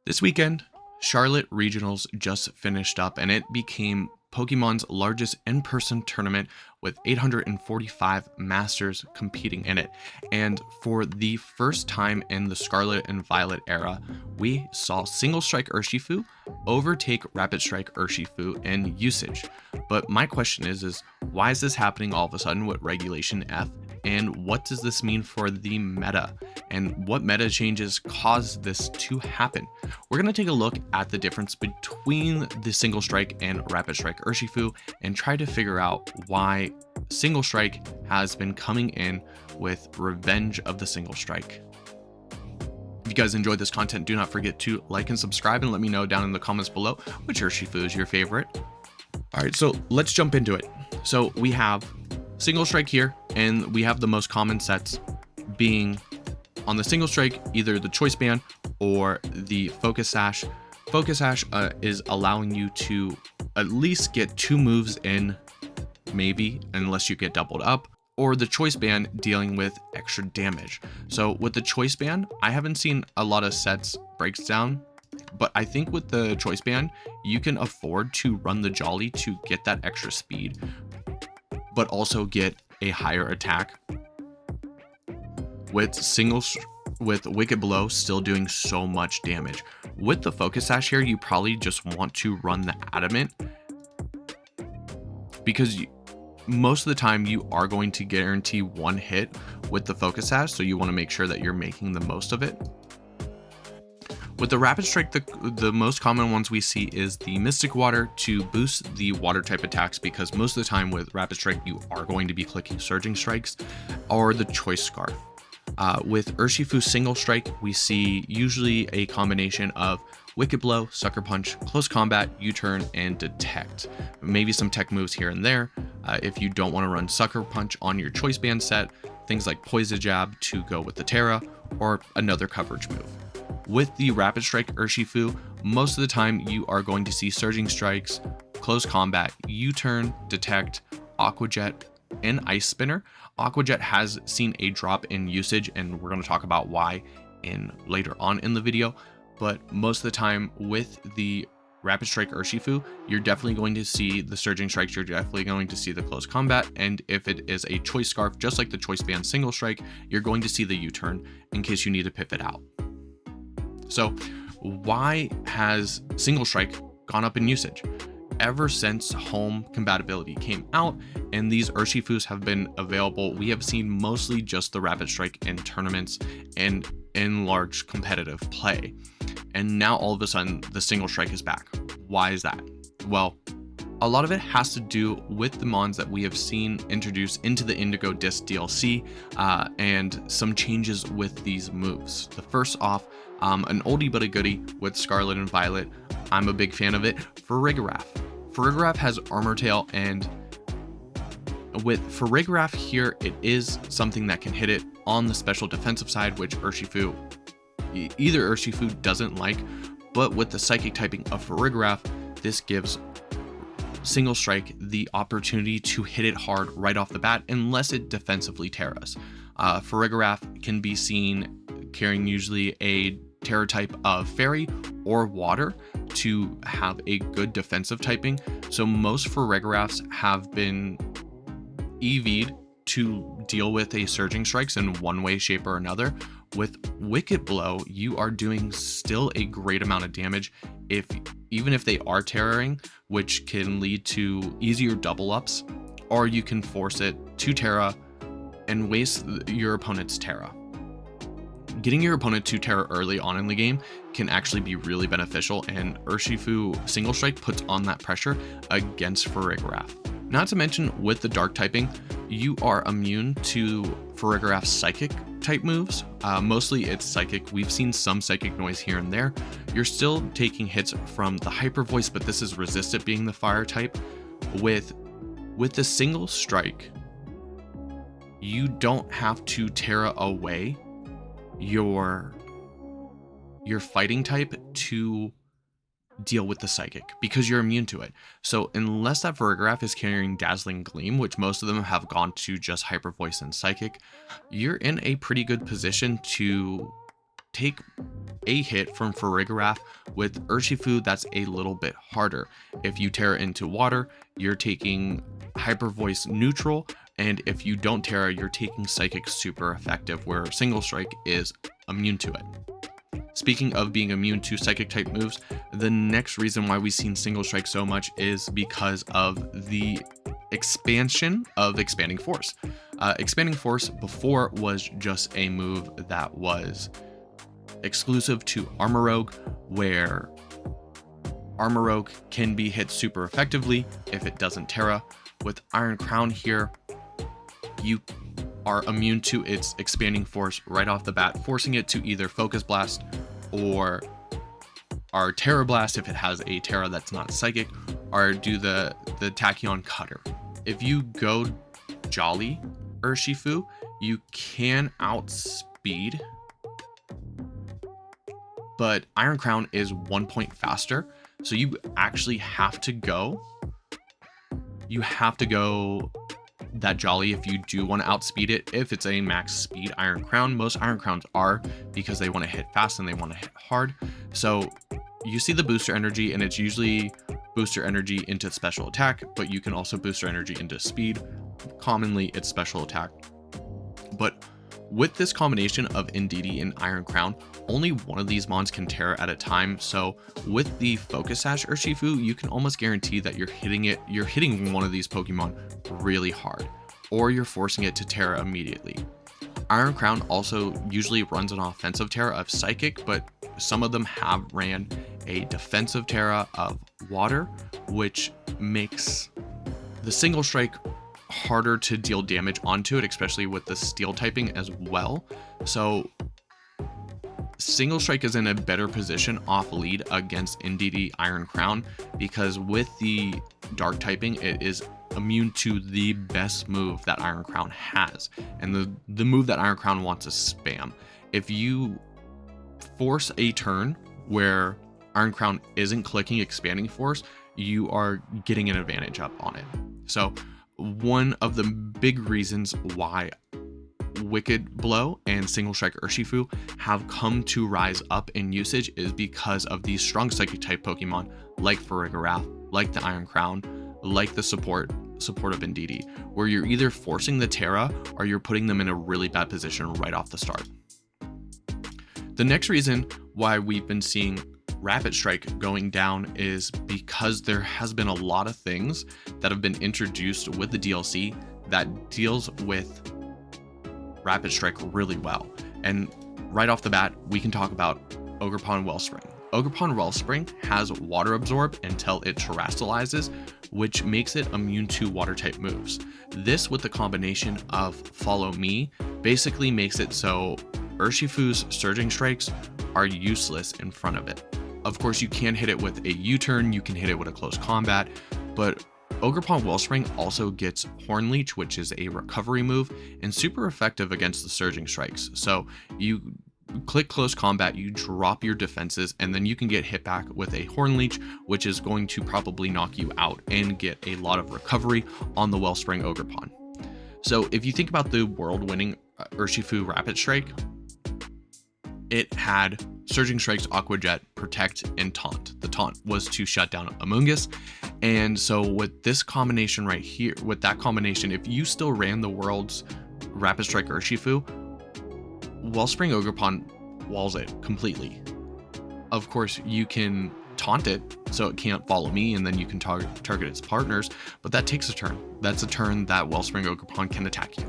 This weekend, Charlotte Regionals just finished up and it became Pokemon's largest in-person tournament with 845 masters competing in it. And for the first time in the Scarlet and Violet era, we saw Single Strike Urshifu overtake Rapid Strike Urshifu in usage. But my question is why is this happening all of a sudden with Regulation F? And what does this mean for the meta? And what meta changes caused this to happen? We're going to take a look at the difference between the Single Strike and Rapid Strike Urshifu and try to figure out why Single Strike has been coming in with revenge of the Single Strike. If you guys enjoyed this content, do not forget to like and subscribe and let me know down in the comments below which Urshifu is your favorite. All right, so let's jump into it. So we have Single Strike here, and we have the most common sets being on the Single Strike, either the Choice Band or the Focus Sash. Focus Sash is allowing you to at least get 2 moves in, maybe, unless you get doubled up, or the Choice Band dealing with extra damage. So with the Choice Band, I haven't seen a lot of sets breaks down, but I think with the Choice Band, you can afford to run the Jolly to get that extra speed, but also get a higher attack. With Wicked Blow still doing so much damage. With the Focus Sash here, you probably just want to run the Adamant because most of the time you are going to guarantee 1 hit with the Focus Sash, so you want to make sure that you're making the most of it. With the Rapid Strike, the most common ones we see is the Mystic Water to boost the water type attacks, because most of the time with Rapid Strike you are going to be clicking Surging Strikes, or the Choice Scarf. With Urshifu Single Strike, we see usually a combination of Wicked Blow, Sucker Punch, Close Combat, U-Turn, and Detect. Maybe some tech moves here and there. If you don't want to run Sucker Punch on your Choice Band set, things like Poison Jab to go with the Terra, or another coverage move. With the Rapid Strike Urshifu, most of the time you are going to see Surging Strikes, Close Combat, U-Turn, Detect, Aqua Jet, and Ice Spinner. Aqua Jet has seen a drop in usage, and we're going to talk about why later on in the video. But most of the time with the Rapid Strike Urshifu, you're definitely going to see the Surging Strikes, you're definitely going to see the Close Combat, and if it is a Choice Scarf, just like the Choice Band Single Strike, you're going to see the U-Turn in case you need to pivot out. So why has Single Strike gone up in usage? Ever since home compatibility came out and these Urshifus have been available, we have seen mostly just the Rapid Strike in tournaments and in large competitive play. And now all of a sudden the Single Strike is back. Why is that? Well, a lot of it has to do with the mons that we have seen introduced into the Indigo Disc DLC and some changes with these moves. The first off, an oldie but a goodie with Scarlet and Violet. I'm a big fan of it. Farigiraf. Farigiraf has Armor Tail, and with Farigiraf here, it is something that can hit it on the special defensive side, which either Urshifu doesn't like, but with the psychic typing of Farigiraf, this gives Single Strike the opportunity to hit it hard right off the bat unless it defensively Terras. Farigiraf can be seen carrying usually a Terra type of Fairy or Water to have a good defensive typing. So most Farigirafs have been EV'd to deal with a Surging Strikes in one way, shape, or another. With Wicked Blow, you are doing still a great amount of damage even if they are Terraring, which can lead to easier double ups, or you can force it to Terra and waste your opponent's Terra. Getting your opponent to Terra early on in the game can actually be really beneficial, and Urshifu Single Strike puts on that pressure against Farigiraf. Not to mention, with the Dark typing, you are immune to Farigiraf's Psychic type moves. Mostly it's Psychic. We've seen some Psychic Noise here and there. You're still taking hits from the Hyper Voice, but this is resistant being the Fire type. With the Single Strike, you don't have to Terra away your fighting type to deal with the Psychic because you're immune to it. So unless that Farigiraf is carrying Dazzling Gleam, which most of them have gone to just Hyper Voice and Psychic, you're in a pretty good position to take a hit from Farigiraf. With Urshifu, that's a little bit harder. If you Terra into water, you're taking Hyper Voice neutral, and if you don't Terra, you're taking Psychic super effective, where Single Strike is immune to it. Speaking of being immune to Psychic type moves, the next reason why we've seen Single Strike so much is because of the expansion of Expanding Force. Expanding Force before was just a move that was exclusive to Armor Rogue, where Armor Rogue can be hit super effectively if it doesn't Terra. With Iron Crown here, you are immune to its Expanding Force right off the bat, forcing it to either Focus Blast or our Terra Blast if it has a Terra that's not Psychic, or do the Tachyon Cutter. If you go Jolly Urshifu, you can outspeed, but Iron Crown is 1 point faster, so you actually have to go. You have to go that Jolly if you do want to outspeed it. If it's a max speed Iron Crown, most Iron Crowns are, because they want to hit fast and they want to hit hard. So you see the booster energy, and it's usually booster energy into special attack, but you can also booster energy into speed. Commonly it's special attack. But with this combination of Indeedee and Iron Crown, only one of these mons can Terra at a time. So with the Focus Sash Urshifu, you can almost guarantee that you're hitting one of these Pokemon really hard, or you're forcing it to Terra immediately. Iron Crown also usually runs an offensive Terra of Psychic, but some of them have ran a defensive Terra of Water, which makes the Single Strike harder to deal damage onto it, especially with the Steel typing as well. So Single Strike is in a better position off lead against Indeedee Iron Crown, because with the Dark typing, it is immune to the best move that Iron Crown has, and the move that Iron Crown wants to spam. If you force a turn where Iron Crown isn't clicking Expanding Force, you are getting an advantage up on it. So one of the big reasons why Wicked Blow and Single Strike Urshifu have come to rise up in usage is because of these strong Psychic type Pokemon like Farigiraf, like the Iron Crown, like the support of Indeedee, where you're either forcing the Terra or you're putting them in a really bad position right off the start. The next reason why we've been seeing Rapid Strike going down is because there has been a lot of things that have been introduced with the DLC that deals with Rapid Strike really well. And right off the bat, we can talk about Ogerpon Wellspring. Ogerpon Wellspring has Water Absorb until it terastallizes, which makes it immune to water type moves. This, with the combination of Follow Me, basically makes it so Urshifu's Surging Strikes are useless in front of it. Of course, you can hit it with a U-turn, you can hit it with a close combat, but Ogerpon Wellspring also gets Horn Leech, which is a recovery move and super effective against the Surging Strikes. So you click close combat, you drop your defenses, and then you can get hit back with a Horn Leech, which is going to probably knock you out and get a lot of recovery on the Wellspring Ogerpon. So if you think about the world-winning Urshifu Rapid Strike, it had Surging Strikes, Aqua Jet, Protect, and Taunt. The Taunt was to shut down Amoonguss. And so with this combination right here, with that combination, if you still ran the world's Rapid Strike Urshifu, Wellspring Ogerpon walls it completely. Of course, you can taunt it so it can't follow me, and then you can target its partners, but that takes a turn. That's a turn that Wellspring Ogerpon can attack you.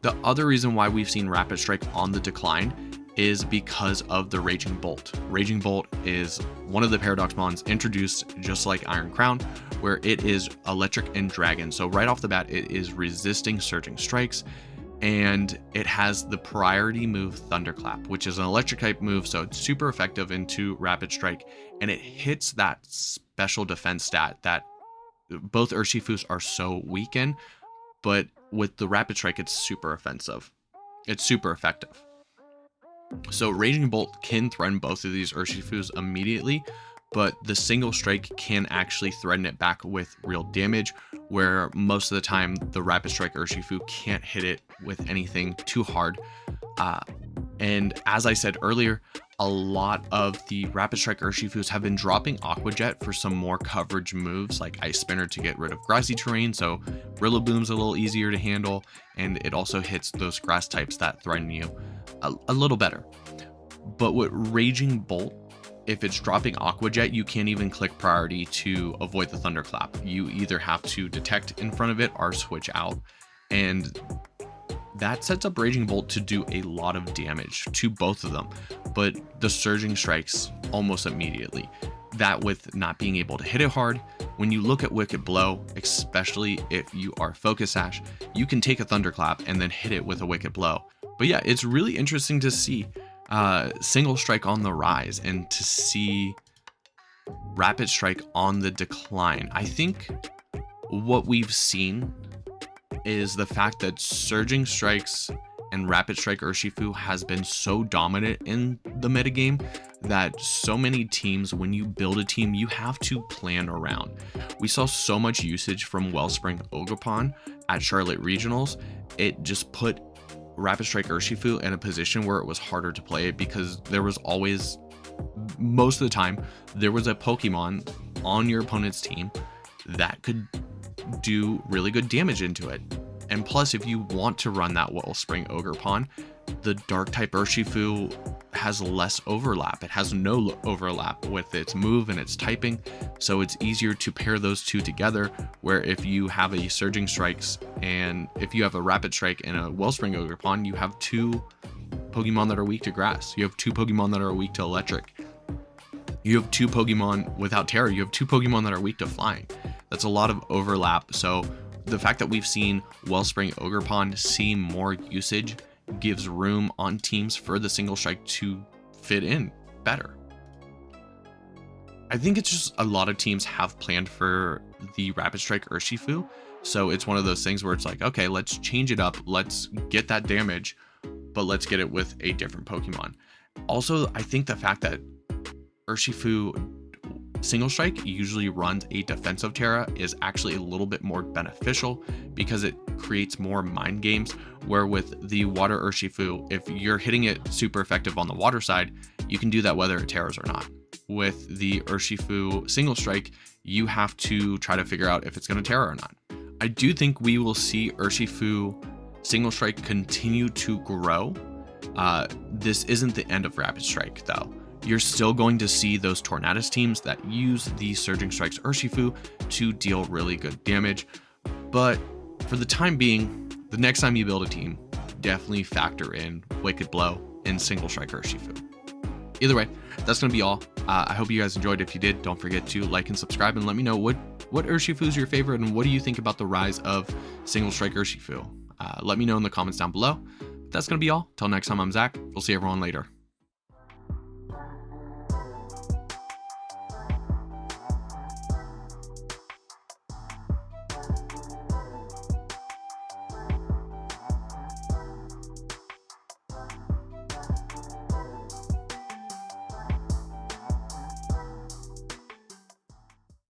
The other reason why we've seen Rapid Strike on the decline is because of the Raging Bolt. Raging Bolt is one of the Paradox Mons introduced just like Iron Crown, where it is electric and dragon. So right off the bat, it is resisting Surging Strikes, and it has the priority move Thunderclap, which is an electric type move, so it's super effective into Rapid Strike, and it hits that special defense stat that both Urshifus are so weak in, but with the Rapid Strike, it's super offensive. It's super effective. So Raging Bolt can threaten both of these Urshifus immediately, but the Single Strike can actually threaten it back with real damage, where most of the time the Rapid Strike Urshifu can't hit it with anything too hard. And as I said earlier, a lot of the Rapid Strike Urshifus have been dropping Aqua Jet for some more coverage moves like Ice Spinner to get rid of grassy terrain, so Rillaboom's a little easier to handle, and it also hits those grass types that threaten you a little better. But with Raging Bolt, if it's dropping Aqua Jet, you can't even click priority to avoid the Thunderclap. You either have to detect in front of it or switch out, and that sets up Raging Bolt to do a lot of damage to both of them, but the Surging Strikes almost immediately. That with not being able to hit it hard. When you look at Wicked Blow, especially if you are Focus Sash, you can take a Thunderclap and then hit it with a Wicked Blow. But yeah, it's really interesting to see Single Strike on the rise and to see Rapid Strike on the decline. I think what we've seen is the fact that Surging Strikes and Rapid Strike Urshifu has been so dominant in the metagame that so many teams, when you build a team, you have to plan around. We saw so much usage from Wellspring Ogerpon at Charlotte Regionals. It just put Rapid Strike Urshifu in a position where it was harder to play it because there was always, most of the time, there was a Pokemon on your opponent's team that could do really good damage into it. And plus, if you want to run that Wellspring Ogerpon, the Dark type Urshifu has less overlap. It has no overlap with its move and its typing, so it's easier to pair those two together, where if you have a Surging Strikes and if you have a Rapid Strike and a Wellspring Ogerpon, you have two Pokemon that are weak to grass. You have two Pokemon that are weak to electric. You have two Pokemon without Terror. You have two Pokemon that are weak to flying. That's a lot of overlap. So the fact that we've seen Wellspring Ogerpon see more usage gives room on teams for the Single Strike to fit in better. I think it's just a lot of teams have planned for the Rapid Strike Urshifu. So it's one of those things where it's like, okay, let's change it up. Let's get that damage, but let's get it with a different Pokemon. Also, I think the fact that Urshifu Single Strike usually runs a defensive Terra is actually a little bit more beneficial because it creates more mind games, where with the Water Urshifu, if you're hitting it super effective on the water side, you can do that whether it Terras or not. With the Urshifu Single Strike, you have to try to figure out if it's going to Terra or not. I do think we will see Urshifu Single Strike continue to grow. This isn't the end of Rapid Strike though. You're still going to see those Tornadus teams that use the Surging Strikes Urshifu to deal really good damage. But for the time being, the next time you build a team, definitely factor in Wicked Blow and Single Strike Urshifu. Either way, that's going to be all. I hope you guys enjoyed. If you did, don't forget to like and subscribe and let me know what Urshifu is your favorite and what do you think about the rise of Single Strike Urshifu. Let me know in the comments down below. That's going to be all. Till next time, I'm Zach. We'll see everyone later.